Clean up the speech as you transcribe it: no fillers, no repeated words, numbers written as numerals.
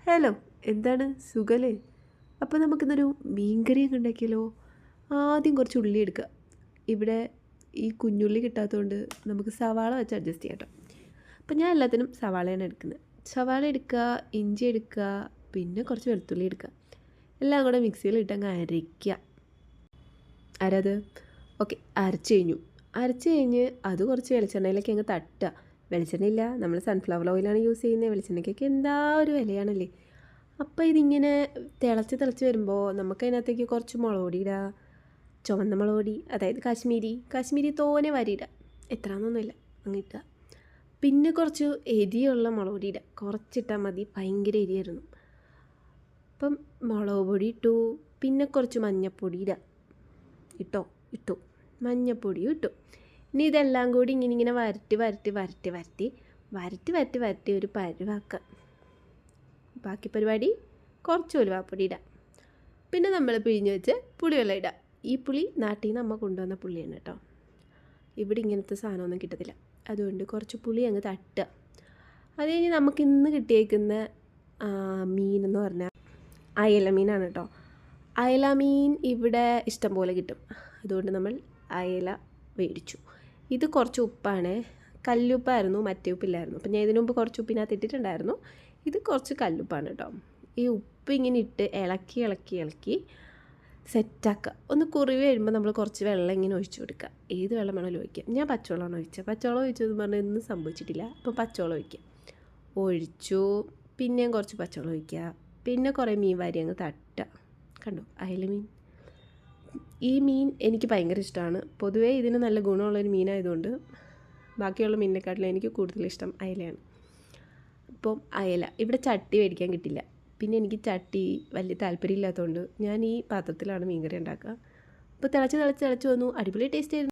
Hello, എന്താണ് സുഖല്ലേ? അപ്പോൾ നമുക്കിന്നൊരു മീൻകറിയൊക്കെ ഉണ്ടാക്കിയാലോ? ആദ്യം കുറച്ച് ഉള്ളി എടുക്കുക. ഇവിടെ ഈ കുഞ്ഞുള്ളി കിട്ടാത്തതുകൊണ്ട് നമുക്ക് സവാള വെച്ച് അഡ്ജസ്റ്റ് ചെയ്യാം കേട്ടോ. അപ്പം ഞാൻ എല്ലാത്തിനും സവാളയാണ് എടുക്കുന്നത്. സവാള എടുക്കുക, ഇഞ്ചി എടുക്കുക, പിന്നെ കുറച്ച് വെളുത്തുള്ളി എടുക്കുക. എല്ലാം കൂടെ മിക്സിയിൽ ഇട്ടങ്ങ് അരയ്ക്കുക. അരത് ഓക്കെ, അരച്ച് കഴിഞ്ഞു. അരച്ച് കഴിഞ്ഞ് അത് കുറച്ച് വെളിച്ചെണ്ണയിലേക്ക് അങ്ങ് തട്ടുക. വെളിച്ചെണ്ണയില്ല, നമ്മൾ സൺഫ്ലവർ ഓയിലാണ് യൂസ് ചെയ്യുന്നത്. വെളിച്ചെണ്ണയ്ക്കൊക്കെ എന്താ ഒരു വിലയാണല്ലേ. അപ്പോൾ ഇതിങ്ങനെ തിളച്ച് വരുമ്പോൾ നമുക്കതിനകത്തേക്ക് കുറച്ച് മുളക് പൊടി ഇടുക. ചുവന്ന മുളക് പൊടി, അതായത് കാശ്മീരി തോനെ വരിയിടുക. എത്രയാണെന്നൊന്നുമില്ല, അങ്ങ് ഇട്ടുക. പിന്നെ കുറച്ച് എരിയുള്ള മുളക് പൊടി ഇടുക. കുറച്ചിട്ടാൽ മതി, ഭയങ്കര എരിയായിരുന്നു. അപ്പം മുളക് പൊടി ഇട്ടു. പിന്നെ കുറച്ച് മഞ്ഞൾപ്പൊടി ഇടുക. ഇട്ടു മഞ്ഞൾപ്പൊടിയും ഇട്ടു. ഇനി ഇതെല്ലാം കൂടി ഇങ്ങനെ വരട്ടി ഒരു പരുവാക്കുക. ബാക്കി പരിപാടി കുറച്ച് ഉലുവാപ്പൊടി ഇടാം. പിന്നെ നമ്മൾ പിഴിഞ്ഞ് വെച്ച് പുളിവെള്ളം ഇടാം. ഈ പുളി നാട്ടിൽ നിന്ന് അമ്മ കൊണ്ടുവന്ന പുളിയാണ് കേട്ടോ. ഇവിടെ ഇങ്ങനത്തെ സാധനമൊന്നും കിട്ടത്തില്ല. അതുകൊണ്ട് കുറച്ച് പുളി അങ്ങ് തട്ടുക. അത് കഴിഞ്ഞ് നമുക്കിന്ന് കിട്ടിയേക്കുന്ന മീനെന്ന് പറഞ്ഞാൽ അയല മീനാണ് കേട്ടോ. അയല മീൻ ഇവിടെ ഇഷ്ടം പോലെ കിട്ടും. അതുകൊണ്ട് നമ്മൾ അയല മേടിച്ചു. ഇത് കുറച്ച് ഉപ്പാണ്, കല്ലുപ്പായിരുന്നു, മറ്റേ ഉപ്പില്ലായിരുന്നു. അപ്പം ഞാൻ ഇതിനു മുമ്പ് കുറച്ച് ഉപ്പിനകത്ത് ഇട്ടിട്ടുണ്ടായിരുന്നു. ഇത് കുറച്ച് കല്ലുപ്പാണ് കേട്ടോ. ഈ ഉപ്പ് ഇങ്ങനെ ഇട്ട് ഇളക്കി സെറ്റാക്കുക. ഒന്ന് കുറുവി വരുമ്പോൾ നമ്മൾ കുറച്ച് വെള്ളം ഇങ്ങനെ ഒഴിച്ചു കൊടുക്കുക. ഏത് വെള്ളം വേണമെങ്കിലും ഒഴിക്കാം. ഞാൻ പച്ചവെള്ളമാണ് ഒഴിച്ചത്. പച്ചവെള്ളം ഒഴിച്ചതെന്ന് പറഞ്ഞാൽ ഒന്നും സംഭവിച്ചിട്ടില്ല. അപ്പോൾ പച്ചവെള്ളം ഒഴിച്ചു. പിന്നെയും കുറച്ച് പച്ചവെള്ളം ഒഴിക്കുക. പിന്നെ കുറേ മീൻ വാരി അങ്ങ് തട്ടുക. കണ്ടോ, അയല മീൻ. ഈ മീൻ എനിക്ക് ഭയങ്കര ഇഷ്ടമാണ്. പൊതുവേ ഇതിന് നല്ല ഗുണമുള്ളൊരു മീനായതുകൊണ്ട് ബാക്കിയുള്ള മീനിനെക്കാട്ടിലും എനിക്ക് കൂടുതൽ ഇഷ്ടം അയലയാണ്. അപ്പം അയല ഇവിടെ ചട്ടി മേടിക്കാൻ കിട്ടില്ല. പിന്നെ എനിക്ക് ചട്ടി വലിയ താല്പര്യമില്ലാത്തതുകൊണ്ട് ഞാൻ ഈ പാത്രത്തിലാണ് മീൻകറി ഉണ്ടാക്കുക. അപ്പോൾ തിളച്ച് വന്നു. അടിപൊളി ടേസ്റ്റ് ആയിരുന്നു.